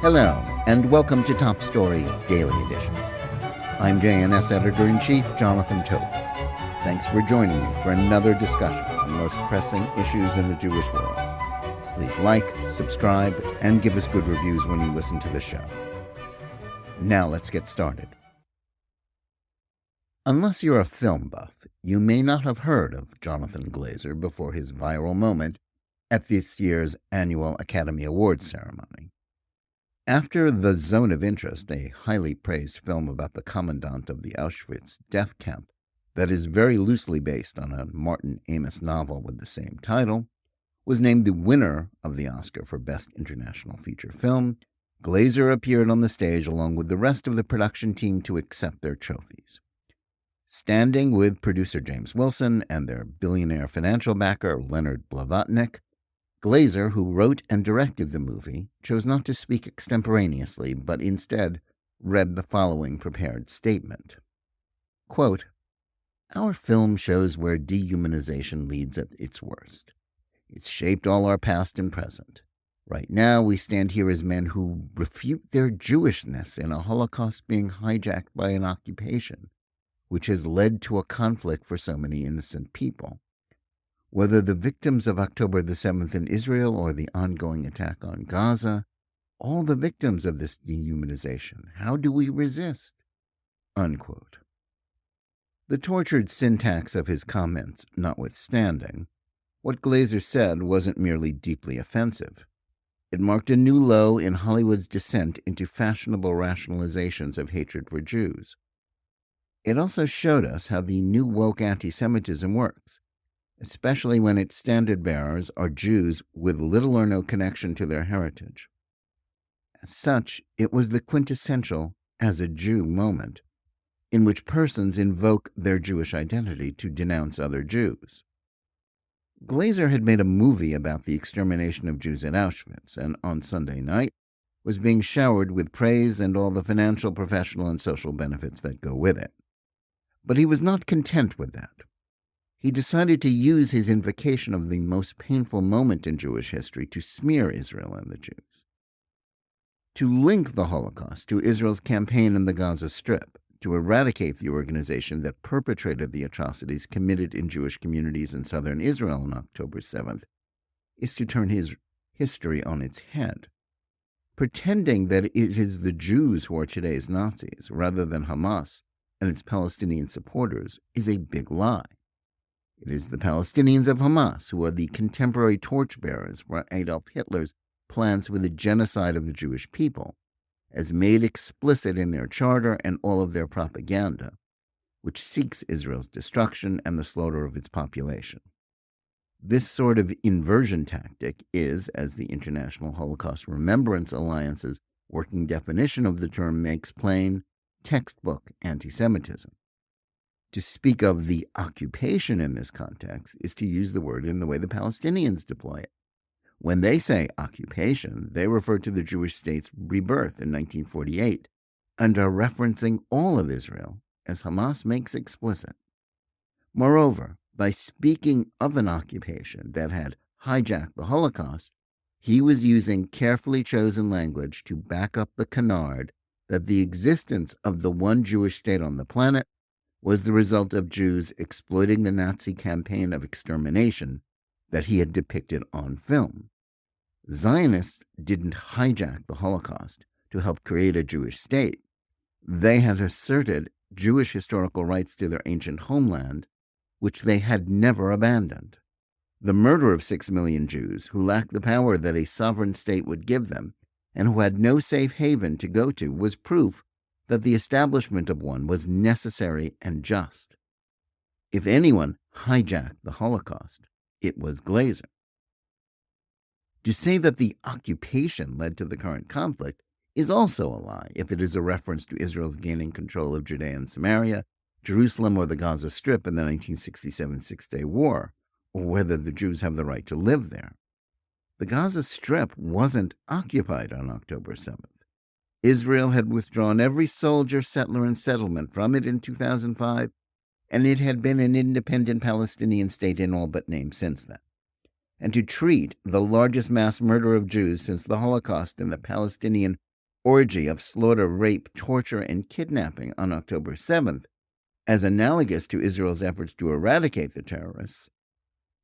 Hello, and welcome to Top Story Daily Edition. I'm JNS Editor-in-Chief Jonathan Tope. Thanks for joining me for another discussion on the most pressing issues in the Jewish world. Please like, subscribe, and give us good reviews when you listen to the show. Now let's get started. Unless you're a film buff, you may not have heard of Jonathan Glazer before his viral moment at this year's annual Academy Awards ceremony. After The Zone of Interest, a highly praised film about the commandant of the Auschwitz death camp that is very loosely based on a Martin Amis novel with the same title, was named the winner of the Oscar for Best International Feature Film, Glazer appeared on the stage along with the rest of the production team to accept their trophies. Standing with producer James Wilson and their billionaire financial backer Leonard Blavatnik, Glazer, who wrote and directed the movie, chose not to speak extemporaneously, but instead read the following prepared statement. Quote, "Our film shows where dehumanization leads at its worst. It's shaped all our past and present. Right now, we stand here as men who refute their Jewishness in a Holocaust being hijacked by an occupation, which has led to a conflict for so many innocent people. Whether the victims of October the 7th in Israel or the ongoing attack on Gaza, all the victims of this dehumanization, how do we resist?" Unquote. The tortured syntax of his comments notwithstanding, what Glazer said wasn't merely deeply offensive. It marked a new low in Hollywood's descent into fashionable rationalizations of hatred for Jews. It also showed us how the new woke antisemitism works, especially when its standard-bearers are Jews with little or no connection to their heritage. As such, it was the quintessential as a Jew moment, in which persons invoke their Jewish identity to denounce other Jews. Glazer had made a movie about the extermination of Jews at Auschwitz, and on Sunday night was being showered with praise and all the financial, professional, and social benefits that go with it. But he was not content with that. He decided to use his invocation of the most painful moment in Jewish history to smear Israel and the Jews. To link the Holocaust to Israel's campaign in the Gaza Strip to eradicate the organization that perpetrated the atrocities committed in Jewish communities in southern Israel on October 7th is to turn his history on its head. Pretending that it is the Jews who are today's Nazis rather than Hamas and its Palestinian supporters is a big lie. It is the Palestinians of Hamas who are the contemporary torchbearers for Adolf Hitler's plans for the genocide of the Jewish people, as made explicit in their charter and all of their propaganda, which seeks Israel's destruction and the slaughter of its population. This sort of inversion tactic is, as the International Holocaust Remembrance Alliance's working definition of the term makes plain, textbook antisemitism. To speak of the occupation in this context is to use the word in the way the Palestinians deploy it. When they say occupation, they refer to the Jewish state's rebirth in 1948 and are referencing all of Israel, as Hamas makes explicit. Moreover, by speaking of an occupation that had hijacked the Holocaust, he was using carefully chosen language to back up the canard that the existence of the one Jewish state on the planet was the result of Jews exploiting the Nazi campaign of extermination that he had depicted on film. Zionists didn't hijack the Holocaust to help create a Jewish state. They had asserted Jewish historical rights to their ancient homeland, which they had never abandoned. The murder of 6 million Jews who lacked the power that a sovereign state would give them and who had no safe haven to go to was proof that the establishment of one was necessary and just. If anyone hijacked the Holocaust, it was Glazer. To say that the occupation led to the current conflict is also a lie if it is a reference to Israel's gaining control of Judea and Samaria, Jerusalem, or the Gaza Strip in the 1967 Six-Day War, or whether the Jews have the right to live there. The Gaza Strip wasn't occupied on October 7th. Israel had withdrawn every soldier, settler, and settlement from it in 2005, and it had been an independent Palestinian state in all but name since then. And to treat the largest mass murder of Jews since the Holocaust in the Palestinian orgy of slaughter, rape, torture, and kidnapping on October 7th, as analogous to Israel's efforts to eradicate the terrorists,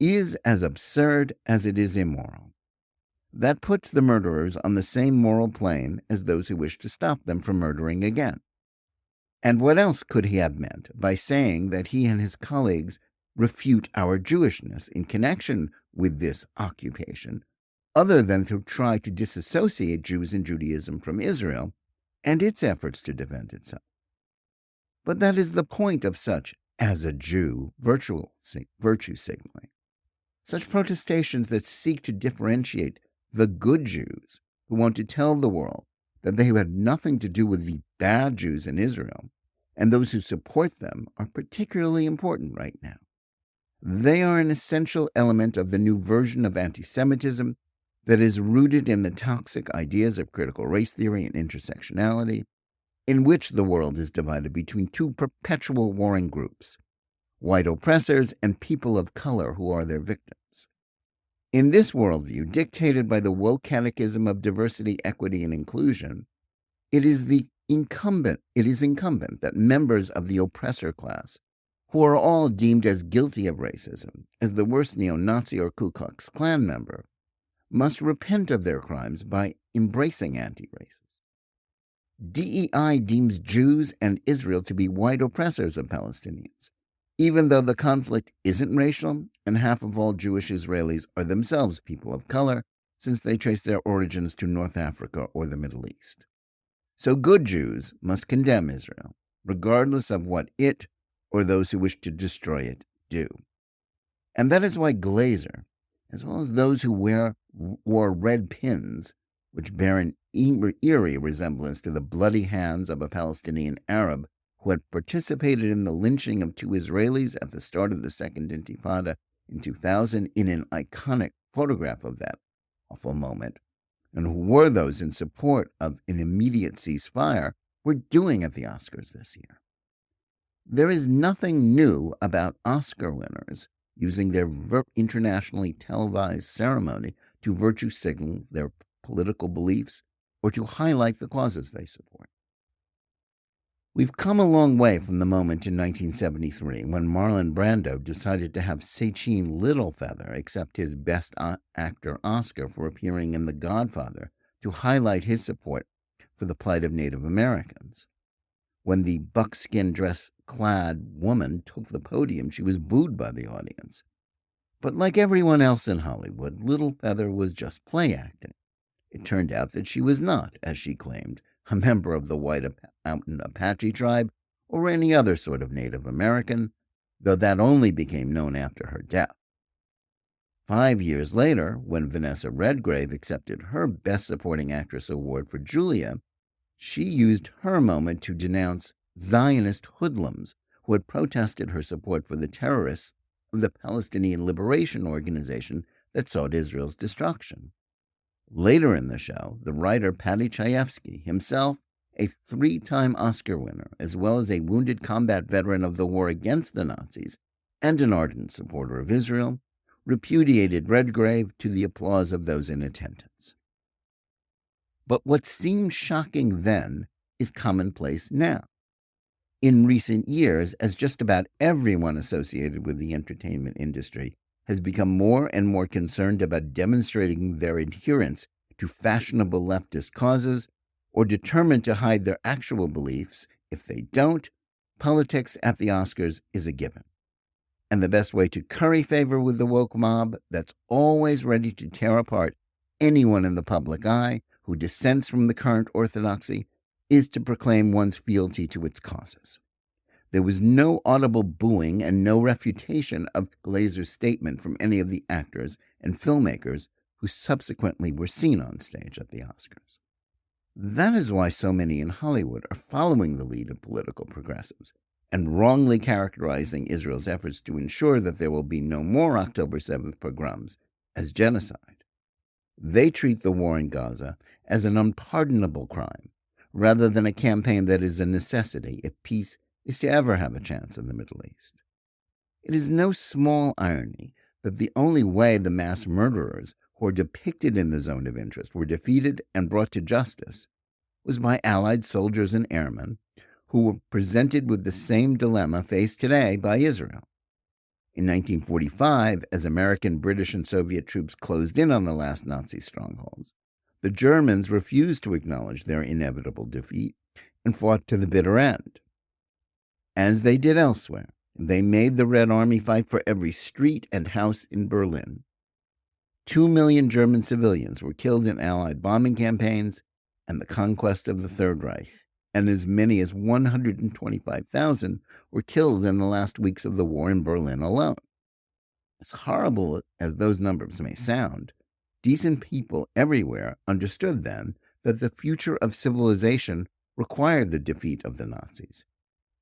is as absurd as it is immoral. That puts the murderers on the same moral plane as those who wish to stop them from murdering again. And what else could he have meant by saying that he and his colleagues refute our Jewishness in connection with this occupation, other than to try to disassociate Jews and Judaism from Israel and its efforts to defend itself? But that is the point of such, as a Jew, virtue signaling. Such protestations that seek to differentiate the good Jews who want to tell the world that they have nothing to do with the bad Jews in Israel, and those who support them are particularly important right now. They are an essential element of the new version of antisemitism that is rooted in the toxic ideas of critical race theory and intersectionality, in which the world is divided between two perpetual warring groups, white oppressors and people of color who are their victims. In this worldview, dictated by the woke catechism of diversity, equity, and inclusion, it is incumbent that members of the oppressor class, who are all deemed as guilty of racism, as the worst neo-Nazi or Ku Klux Klan member, must repent of their crimes by embracing anti-racism. DEI deems Jews and Israel to be white oppressors of Palestinians, even though the conflict isn't racial and half of all Jewish Israelis are themselves people of color, since they trace their origins to North Africa or the Middle East. So good Jews must condemn Israel, regardless of what it or those who wish to destroy it do. And that is why Glazer, as well as those who wore red pins, which bear an eerie resemblance to the bloody hands of a Palestinian Arab who had participated in the lynching of two Israelis at the start of the Second Intifada in 2000 in an iconic photograph of that awful moment, and who were those in support of an immediate ceasefire, were doing at the Oscars this year. There is nothing new about Oscar winners using their internationally televised ceremony to virtue signal their political beliefs or to highlight the causes they support. We've come a long way from the moment in 1973 when Marlon Brando decided to have Sachin Littlefeather accept his Best Actor Oscar for appearing in The Godfather to highlight his support for the plight of Native Americans. When the buckskin dress-clad woman took the podium, she was booed by the audience. But like everyone else in Hollywood, Littlefeather was just play acting. It turned out that she was not, as she claimed, a member of the White Mountain Apache tribe or any other sort of Native American, though that only became known after her death. 5 years later, when Vanessa Redgrave accepted her Best Supporting Actress award for Julia, she used her moment to denounce Zionist hoodlums who had protested her support for the terrorists of the Palestinian Liberation Organization that sought Israel's destruction. Later in the show, the writer Paddy Chayefsky, himself a 3-time Oscar winner, as well as a wounded combat veteran of the war against the Nazis and an ardent supporter of Israel, repudiated Redgrave to the applause of those in attendance. But what seemed shocking then is commonplace now. In recent years, as just about everyone associated with the entertainment industry has become more and more concerned about demonstrating their adherence to fashionable leftist causes or determined to hide their actual beliefs, if they don't, politics at the Oscars is a given. And the best way to curry favor with the woke mob that's always ready to tear apart anyone in the public eye who dissents from the current orthodoxy is to proclaim one's fealty to its causes. There was no audible booing and no refutation of Glazer's statement from any of the actors and filmmakers who subsequently were seen on stage at the Oscars. That is why so many in Hollywood are following the lead of political progressives and wrongly characterizing Israel's efforts to ensure that there will be no more October 7th pogroms as genocide. They treat the war in Gaza as an unpardonable crime, rather than a campaign that is a necessity if peace is to ever have a chance in the Middle East. It is no small irony that the only way the mass murderers who are depicted in the zone of interest were defeated and brought to justice was by Allied soldiers and airmen who were presented with the same dilemma faced today by Israel. In 1945, as American, British, and Soviet troops closed in on the last Nazi strongholds, the Germans refused to acknowledge their inevitable defeat and fought to the bitter end. As they did elsewhere, they made the Red Army fight for every street and house in Berlin. 2 million German civilians were killed in Allied bombing campaigns and the conquest of the Third Reich, and as many as 125,000 were killed in the last weeks of the war in Berlin alone. As horrible as those numbers may sound, decent people everywhere understood then that the future of civilization required the defeat of the Nazis.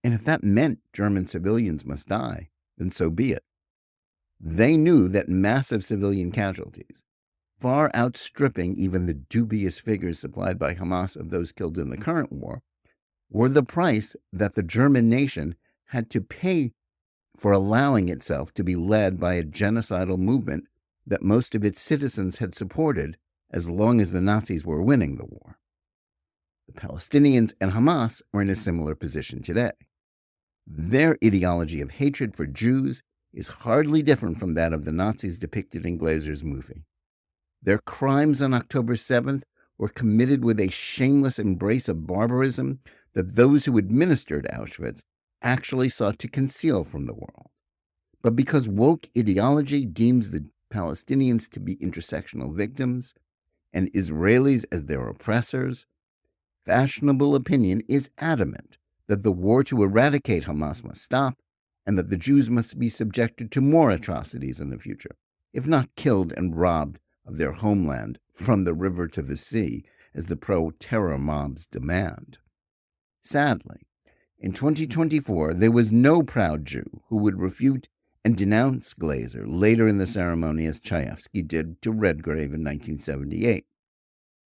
And if that meant German civilians must die, then so be it. They knew that massive civilian casualties, far outstripping even the dubious figures supplied by Hamas of those killed in the current war, were the price that the German nation had to pay for allowing itself to be led by a genocidal movement that most of its citizens had supported as long as the Nazis were winning the war. The Palestinians and Hamas are in a similar position today. Their ideology of hatred for Jews is hardly different from that of the Nazis depicted in Glazer's movie. Their crimes on October 7th were committed with a shameless embrace of barbarism that those who administered Auschwitz actually sought to conceal from the world. But because woke ideology deems the Palestinians to be intersectional victims and Israelis as their oppressors, fashionable opinion is adamant that the war to eradicate Hamas must stop and that the Jews must be subjected to more atrocities in the future, if not killed and robbed of their homeland from the river to the sea, as the pro-terror mobs demand. Sadly, in 2024, there was no proud Jew who would refute and denounce Glazer later in the ceremony as Chayefsky did to Redgrave in 1978.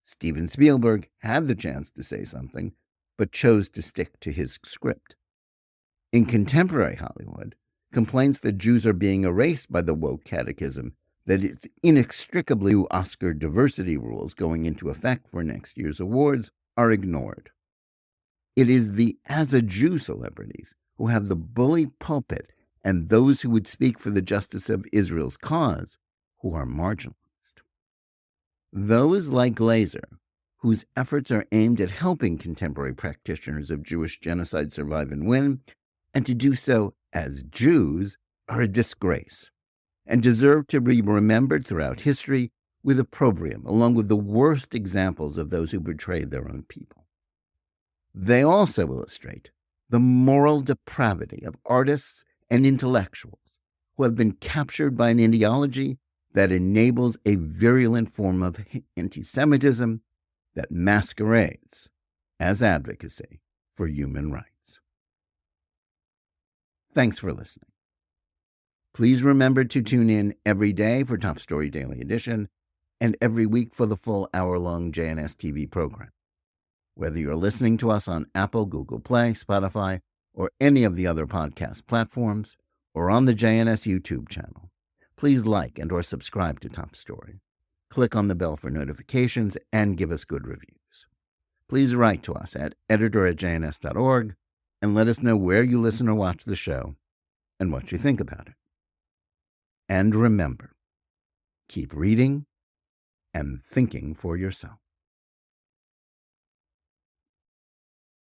Steven Spielberg had the chance to say something, but chose to stick to his script. In contemporary Hollywood, complaints that Jews are being erased by the woke catechism that it's inextricably new Oscar diversity rules going into effect for next year's awards are ignored. It is the as a Jew celebrities who have the bully pulpit and those who would speak for the justice of Israel's cause who are marginalized. Those like Glazer, whose efforts are aimed at helping contemporary practitioners of Jewish genocide survive and win, and to do so as Jews, are a disgrace, and deserve to be remembered throughout history with opprobrium, along with the worst examples of those who betrayed their own people. They also illustrate the moral depravity of artists and intellectuals who have been captured by an ideology that enables a virulent form of antisemitism that masquerades as advocacy for human rights. Thanks for listening. Please remember to tune in every day for Top Story Daily Edition and every week for the full hour-long JNS TV program. Whether you're listening to us on Apple, Google Play, Spotify, or any of the other podcast platforms, or on the JNS YouTube channel, please like and or subscribe to Top Story. Click on the bell for notifications and give us good reviews. Please write to us at editor@jns.org and let us know where you listen or watch the show and what you think about it. And remember, keep reading and thinking for yourself.